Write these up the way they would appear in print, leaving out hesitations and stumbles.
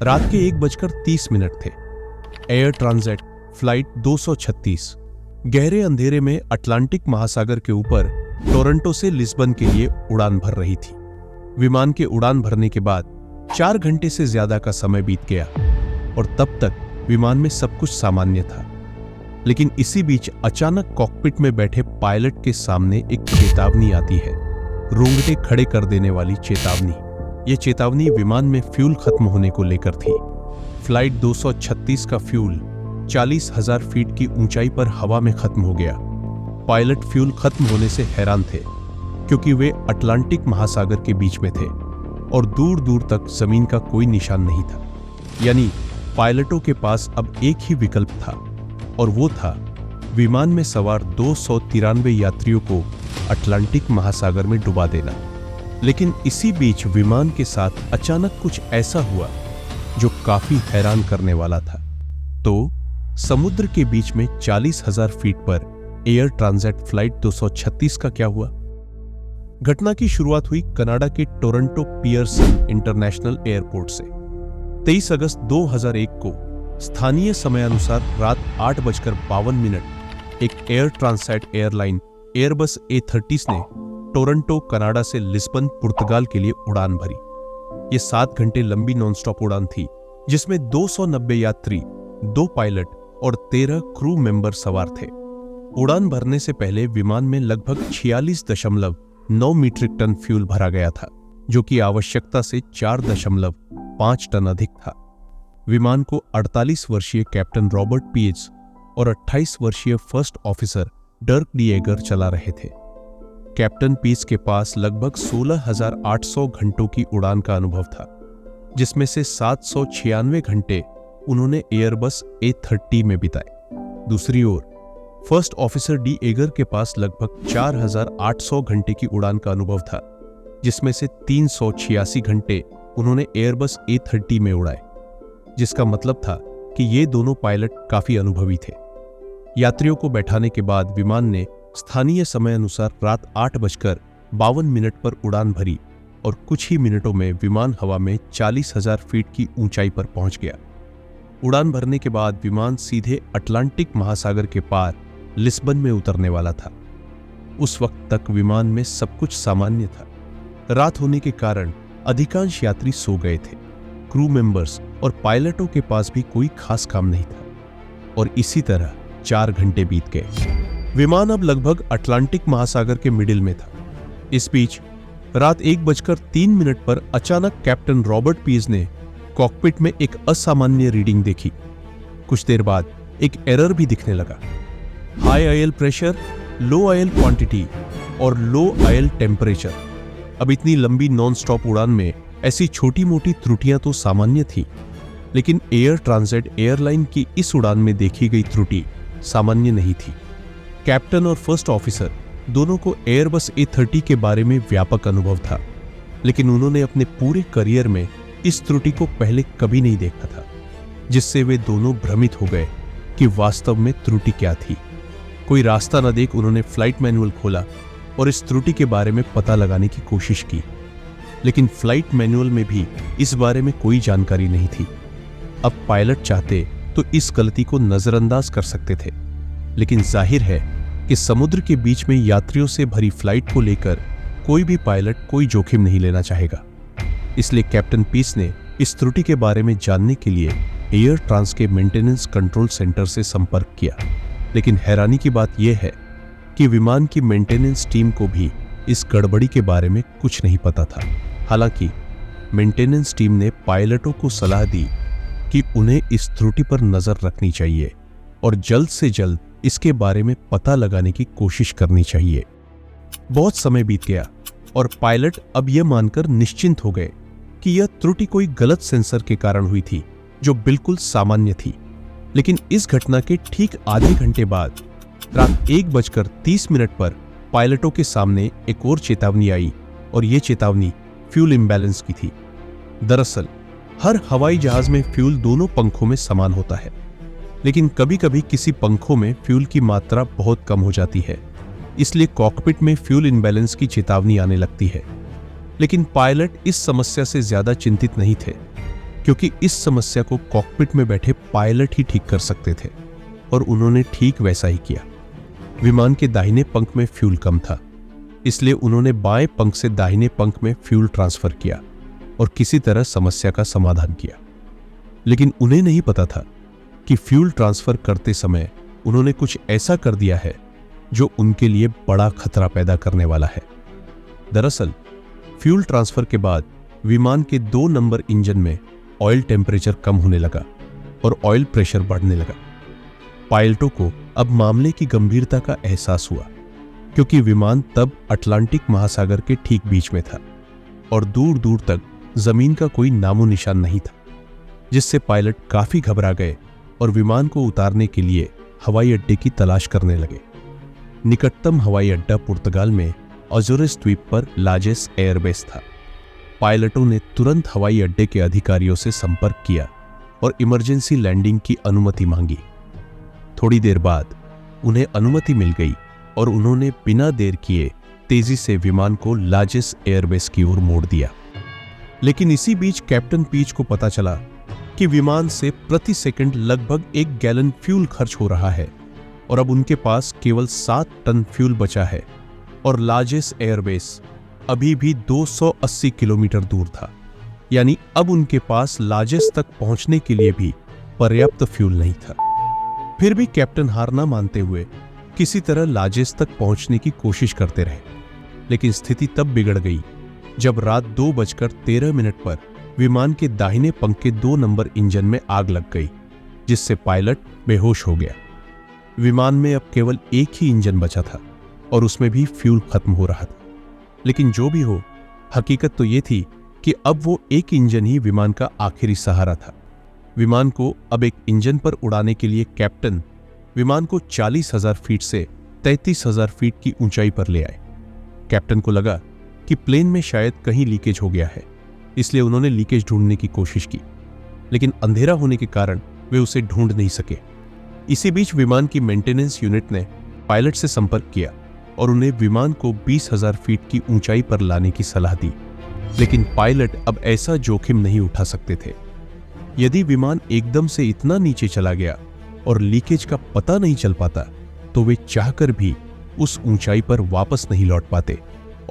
रात के 1:30 थे। एयर ट्रांजिट फ्लाइट 236 गहरे अंधेरे में अटलांटिक महासागर के ऊपर टोरंटो से लिस्बन के लिए उड़ान भर रही थी। विमान के उड़ान भरने के बाद 4 घंटे से ज्यादा का समय बीत गया और तब तक विमान में सब कुछ सामान्य था। लेकिन इसी बीच अचानक कॉकपिट में बैठे पायलट के सामने एक चेतावनी आती है, रोंगटे खड़े कर देने वाली चेतावनी। यह चेतावनी विमान में फ्यूल खत्म होने को लेकर थी। फ्लाइट 236 का फ्यूल 40,000 फीट की ऊंचाई पर हवा में खत्म हो गया। पायलट फ्यूल खत्म होने से हैरान थे क्योंकि वे अटलांटिक महासागर के बीच में थे और दूर दूर तक जमीन का कोई निशान नहीं था। यानी पायलटों के पास अब एक ही विकल्प था और वो था विमान में सवार 293 यात्रियों को अटलांटिक महासागर में डुबा देना। लेकिन इसी बीच विमान के साथ अचानक कुछ ऐसा हुआ जो काफी हैरान करने वाला था। तो समुद्र के बीच में 40,000 फीट पर एयर ट्रांजिट फ्लाइट 236 का क्या हुआ? घटना की शुरुआत हुई कनाडा के टोरंटो पियर्सन इंटरनेशनल एयरपोर्ट से। 23 अगस्त 2001 को स्थानीय समयानुसार रात 8:52 एक air transit airline Airbus A30 ने टोरंटो कनाडा से लिस्बन पुर्तगाल के लिए उड़ान भरी। ये 7 घंटे लंबी नॉनस्टॉप उड़ान थी जिसमें 290 यात्री, 2 पायलट और 13 क्रू मेंबर सवार थे। उड़ान भरने से पहले विमान में लगभग 46.9 मीट्रिक टन फ्यूल भरा गया था, जो कि आवश्यकता से 4.5 टन अधिक था। विमान को 48 वर्षीय कैप्टन रॉबर्ट पीज और 28 वर्षीय first officer Dirk de Agger चला रहे थे। कैप्टन पीज के पास लगभग 16,800 घंटों की उड़ान का अनुभव था, जिसमें से 796 घंटे उन्होंने एयरबस A30 में बिताए। दूसरी ओर फर्स्ट ऑफिसर डी एगर के पास लगभग 4,800 घंटे की उड़ान का अनुभव था, जिसमें से 386 घंटे उन्होंने एयरबस A30 में उड़ाए, जिसका मतलब था कि ये दोनों पायलट काफी अनुभवी थे। यात्रियों को बैठाने के बाद विमान ने स्थानीय समय अनुसार रात 8:52 पर उड़ान भरी और कुछ ही मिनटों में विमान हवा में 40,000 फीट की ऊंचाई पर पहुंच गया। उड़ान भरने के बाद विमान सीधे अटलांटिक महासागर के पार लिस्बन में उतरने वाला था। उस वक्त तक विमान में सब कुछ सामान्य था। रात होने के कारण अधिकांश यात्री सो गए थे। क्रू मेंबर्स और पायलटों के पास भी कोई खास काम नहीं था और इसी तरह 4 घंटे बीत गए। विमान अब लगभग अटलांटिक महासागर के मिडिल में था। इस बीच रात 1:03 पर अचानक कैप्टन रॉबर्ट पीज ने कॉकपिट में एक असामान्य रीडिंग देखी। कुछ देर बाद एक एरर भी दिखने लगा। हाई ऑयल प्रेशर, लो ऑयल क्वांटिटी और लो ऑयल टेम्परेचर। अब इतनी लंबी नॉन स्टॉप उड़ान में ऐसी छोटी मोटी त्रुटियां तो सामान्य थी, लेकिन एयर ट्रांजिट एयरलाइन की इस उड़ान में देखी गई त्रुटि सामान्य नहीं थी। कैप्टन और फर्स्ट ऑफिसर दोनों को एयरबस A30 के बारे में व्यापक अनुभव था, लेकिन उन्होंने अपने पूरे करियर में इस त्रुटि को पहले कभी नहीं देखा था, जिससे वे दोनों भ्रमित हो गए कि वास्तव में त्रुटि क्या थी। कोई रास्ता न देख उन्होंने फ्लाइट मैनुअल खोला और इस त्रुटि के बारे में पता लगाने की कोशिश की, लेकिन फ्लाइट मैनुअल में भी इस बारे में कोई जानकारी नहीं थी। अब पायलट चाहते तो इस गलती को नजरअंदाज कर सकते थे, लेकिन जाहिर है कि समुद्र के बीच में यात्रियों से भरी फ्लाइट को लेकर कोई भी पायलट कोई जोखिम नहीं लेना चाहेगा। इसलिए कैप्टन पीस ने इस त्रुटि के बारे में जानने के लिए एयर ट्रांस के मेंटेनेंस कंट्रोल सेंटर से संपर्क किया। लेकिन हैरानी की बात यह है कि विमान की मेंटेनेंस टीम को भी इस गड़बड़ी के बारे में कुछ नहीं पता था। हालांकि मेंटेनेंस टीम ने पायलटों को सलाह दी कि उन्हें इस त्रुटि पर नजर रखनी चाहिए और जल्द से जल्द इसके बारे में पता लगाने की कोशिश करनी चाहिए। बहुत समय बीत गया और पायलट अब यह मानकर निश्चिंत हो गए कि यह त्रुटि कोई गलत सेंसर के कारण हुई थी, जो बिल्कुल सामान्य थी। लेकिन इस घटना के ठीक आधे घंटे बाद रात 1:30 पर पायलटों के सामने एक और चेतावनी आई और यह चेतावनी फ्यूल इम्बैलेंस की थी। दरअसल हर हवाई जहाज में फ्यूल दोनों पंखों में समान होता है, लेकिन कभी कभी किसी पंखों में फ्यूल की मात्रा बहुत कम हो जाती है, इसलिए कॉकपिट में फ्यूल इम्बैलेंस की चेतावनी आने लगती है। लेकिन पायलट इस समस्या से ज्यादा चिंतित नहीं थे, क्योंकि इस समस्या को कॉकपिट में बैठे पायलट ही ठीक कर सकते थे, और उन्होंने ठीक वैसा ही किया। विमान के दाहिने पंख में फ्यूल कम था, इसलिए उन्होंने बाएं पंख से दाहिने पंख में फ्यूल ट्रांसफर किया और किसी तरह समस्या का समाधान किया। लेकिन उन्हें नहीं पता था कि फ्यूल ट्रांसफर करते समय उन्होंने कुछ ऐसा कर दिया है जो उनके लिए बड़ा खतरा पैदा करने वाला है। दरअसल फ्यूल ट्रांसफर के बाद विमान के 2 नंबर इंजन में ऑयल टेम्परेचर कम होने लगा और ऑयल प्रेशर बढ़ने लगा। पायलटों को अब मामले की गंभीरता का एहसास हुआ, क्योंकि विमान तब अटलांटिक महासागर के ठीक बीच में था और दूर दूर तक जमीन का कोई नामो निशान नहीं था, जिससे पायलट काफी घबरा गए और विमान को उतारने के लिए हवाई अड्डे की तलाश करने लगे। निकटतम हवाई अड्डा पुर्तगाल में अजोरेस द्वीप पर लाजेस एयरबेस था। पायलटों ने तुरंत हवाई अड्डे के अधिकारियों से संपर्क किया और इमरजेंसी लैंडिंग की अनुमति मांगी। थोड़ी देर बाद उन्हें अनुमति मिल गई और उन्होंने बिना देर किए तेजी से विमान को लाजेस एयरबेस की ओर मोड़ दिया। लेकिन इसी बीच कैप्टन पीच को पता चला कि विमान से प्रति सेकंड लगभग 1 गैलन फ्यूल खर्च हो रहा है और अब उनके पास केवल 7 टन फ्यूल बचा है और लाजेस एयरबेस अभी भी 280 किलोमीटर दूर था। यानी अब उनके पास लाजेस तक पहुंचने के लिए भी पर्याप्त फ्यूल नहीं था। फिर भी कैप्टन हार ना मानते हुए किसी तरह लाजेस तक पहुंचने की कोशिश करते रहे। लेकिन स्थिति तब बिगड़ गई जब रात 2:13 पर विमान के दाहिने पंख के 2 नंबर इंजन में आग लग गई, जिससे पायलट बेहोश हो गया। विमान में अब केवल एक ही इंजन बचा था और उसमें भी फ्यूल खत्म हो रहा था। लेकिन जो भी हो, हकीकत तो यह थी कि अब वो एक इंजन ही विमान का आखिरी सहारा था। विमान को अब एक इंजन पर उड़ाने के लिए कैप्टन विमान को 40,000 फीट से 33,000 फीट की ऊंचाई पर ले आए। कैप्टन को लगा कि प्लेन में शायद कहीं लीकेज हो गया है, इसलिए उन्होंने लीकेज ढूंढने की कोशिश की, लेकिन अंधेरा होने के कारण वे उसे ढूंढ नहीं सके। इसी बीच विमान की मेंटेनेंस यूनिट ने पायलट से संपर्क किया और उन्हें विमान को 20,000 फीट की ऊंचाई पर लाने की सलाह दी। लेकिन पायलट अब ऐसा जोखिम नहीं उठा सकते थे। यदि विमान एकदम से इतना नीचे चला गया और लीकेज का पता नहीं चल पाता, तो वे चाहकर भी उस ऊंचाई पर वापस नहीं लौट पाते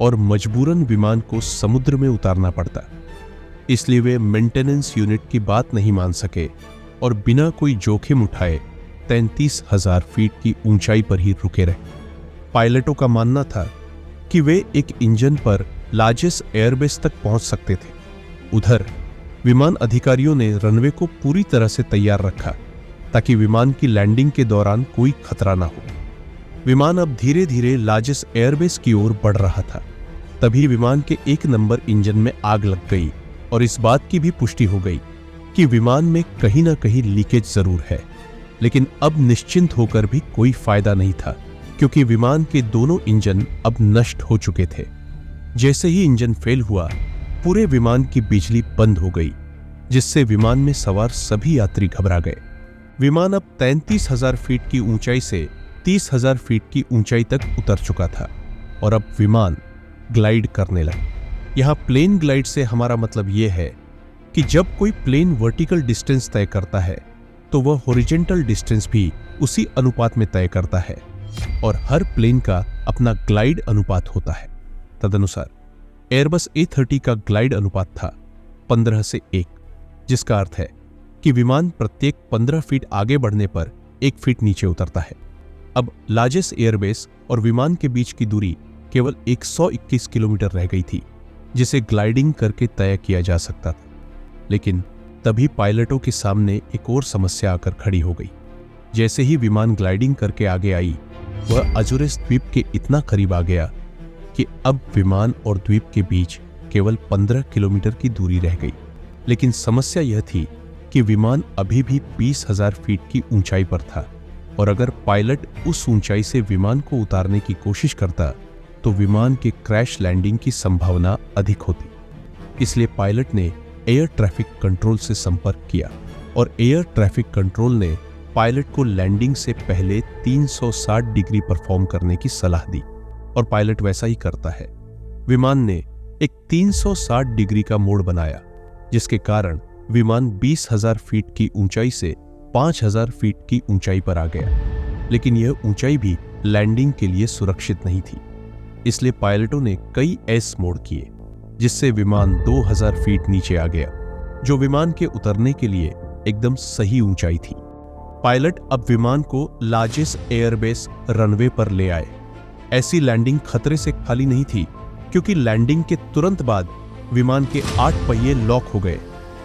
और मजबूरन विमान को समुद्र में उतारना पड़ता। इसलिए वे मेंटेनेंस यूनिट की बात नहीं मान सके और बिना कोई जोखिम उठाए 33,000 फीट की ऊंचाई पर ही रुके रहे। पायलटों का मानना था कि वे एक इंजन पर लाजेस एयरबेस तक पहुंच सकते थे। उधर विमान अधिकारियों ने रनवे को पूरी तरह से तैयार रखा ताकि विमान की लैंडिंग के दौरान कोई खतरा ना हो। विमान अब धीरे धीरे लाजेस एयरबेस की ओर बढ़ रहा था। तभी विमान के 1 नंबर इंजन में आग लग गई और इस बात की भी पुष्टि हो गई कि विमान में कहीं ना कहीं लीकेज जरूर है। लेकिन अब निश्चिंत होकर भी कोई फायदा नहीं था, क्योंकि विमान के दोनों इंजन अब नष्ट हो चुके थे। जैसे ही इंजन फेल हुआ, पूरे विमान की बिजली बंद हो गई, जिससे विमान में सवार सभी यात्री घबरा गए। विमान अब 33,000 फीट की ऊंचाई से 30,000 फीट की ऊंचाई तक उतर चुका था और अब विमान ग्लाइड करने लगा। यहां प्लेन ग्लाइड से हमारा मतलब यह है कि जब कोई प्लेन वर्टिकल डिस्टेंस तय करता है तो वह हॉरिजॉन्टल डिस्टेंस भी उसी अनुपात में तय करता है और हर प्लेन का अपना ग्लाइड अनुपात होता है। तदनुसार एयरबस A30 का ग्लाइड अनुपात था 15 से 1, जिसका अर्थ है कि विमान प्रत्येक 15 फीट आगे बढ़ने पर 1 फीट नीचे उतरता है। अब लाजेस एयरबेस और विमान के बीच की दूरी केवल 121 किलोमीटर रह गई थी, जिसे ग्लाइडिंग करके तय किया जा सकता था। लेकिन तभी पायलटों के सामने एक और समस्या आकर खड़ी हो गई। जैसे ही विमान ग्लाइडिंग करके आगे आई, वह अजोरेस द्वीप के इतना करीब आ गया कि अब विमान और द्वीप के बीच केवल 15 किलोमीटर की दूरी रह गई। लेकिन समस्या यह थी कि विमान अभी भी 20,000 फीट की ऊंचाई पर था और अगर पायलट उस ऊंचाई से विमान को उतारने की कोशिश करता तो विमान के क्रैश लैंडिंग की संभावना अधिक होती। इसलिए पायलट ने एयर ट्रैफिक कंट्रोल से संपर्क किया और एयर ट्रैफिक कंट्रोल ने पायलट को लैंडिंग से पहले 360 डिग्री परफॉर्म करने की सलाह दी और पायलट वैसा ही करता है। विमान ने एक 360 डिग्री का मोड़ बनाया, जिसके कारण विमान 20,000 फीट की ऊंचाई से 5,000 फीट की ऊंचाई पर आ गया, लेकिन यह ऊंचाई भी लैंडिंग के लिए सुरक्षित नहीं थी। इसलिए पायलटों ने कई एस मोड़ किए, जिससे विमान 2,000 फीट नीचे आ गया, जो विमान के उतरने के लिए एकदम सही ऊंचाई थी। पायलट अब विमान को लार्जेस्ट एयरबेस रनवे पर ले आए। ऐसी लैंडिंग खतरे से खाली नहीं थी, क्योंकि लैंडिंग के तुरंत बाद विमान के 8 पहिए लॉक हो गए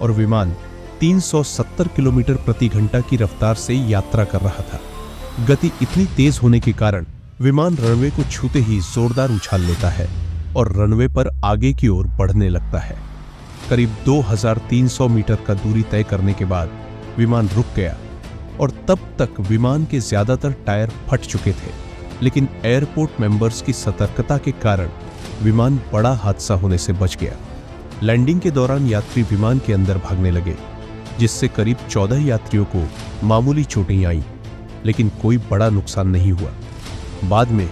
और विमान 370 किलोमीटर प्रति घंटा की रफ्तार से यात्रा कर रहा था। गति इतनी तेज होने के कारण विमान रनवे को छूते ही जोरदार उछाल लेता है और रनवे पर आगे की ओर बढ़ने लगता है। करीब 2,300 मीटर का दूरी तय करने के बाद विमान रुक गया और तब तक विमान के ज्यादातर टायर फट चुके थे, लेकिन एयरपोर्ट मेंबर्स की सतर्कता के कारण विमान बड़ा हादसा होने से बच गया। लैंडिंग के दौरान यात्री विमान के अंदर भागने लगे, जिससे करीब 14 यात्रियों को मामूली चोटें आईं, लेकिन कोई बड़ा नुकसान नहीं हुआ। बाद में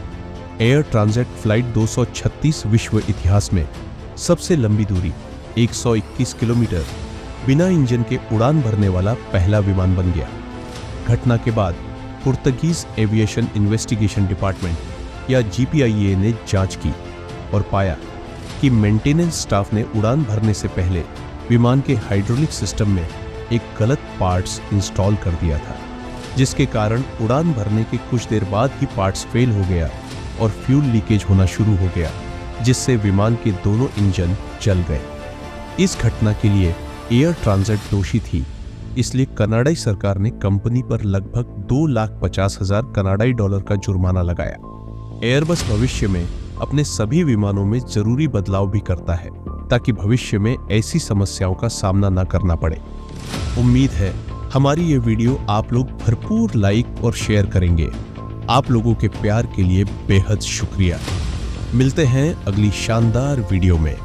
एयर ट्रांजिट फ्लाइट 236 विश्व इतिहास में सबसे लंबी दूरी 121 किलोमीटर बिना इंजन के उड़ान भरने वाला पहला विमान बन गया। घटना के बाद पुर्तगीज एविएशन इन्वेस्टिगेशन डिपार्टमेंट या GPIA ने जांच की और पाया कि मेंटेनेंस स्टाफ ने उड़ान भरने से पहले विमान के हाइड्रोलिक सिस्टम में एक गलत पार्ट्स इंस्टॉल कर दिया था, जिसके कारण उड़ान भरने के कुछ देर बाद ही पार्ट्स फेल हो गया और फ्यूल लीकेज होना शुरू हो गया, जिससे विमान के दोनों इंजन जल गए। इस घटना के लिए एयर ट्रांजिट दोषी थी, इसलिए कनाडाई सरकार ने कंपनी पर लगभग 2,50,000 कनाडाई डॉलर का जुर्माना लगाया। एयरबस भविष्य में अपने सभी विमानों में जरूरी बदलाव भी करता है, ताकि भविष्य में ऐसी समस्याओं का सामना न करना पड़े। उम्मीद है हमारी ये वीडियो आप लोग भरपूर लाइक और शेयर करेंगे। आप लोगों के प्यार के लिए बेहद शुक्रिया। मिलते हैं अगली शानदार वीडियो में।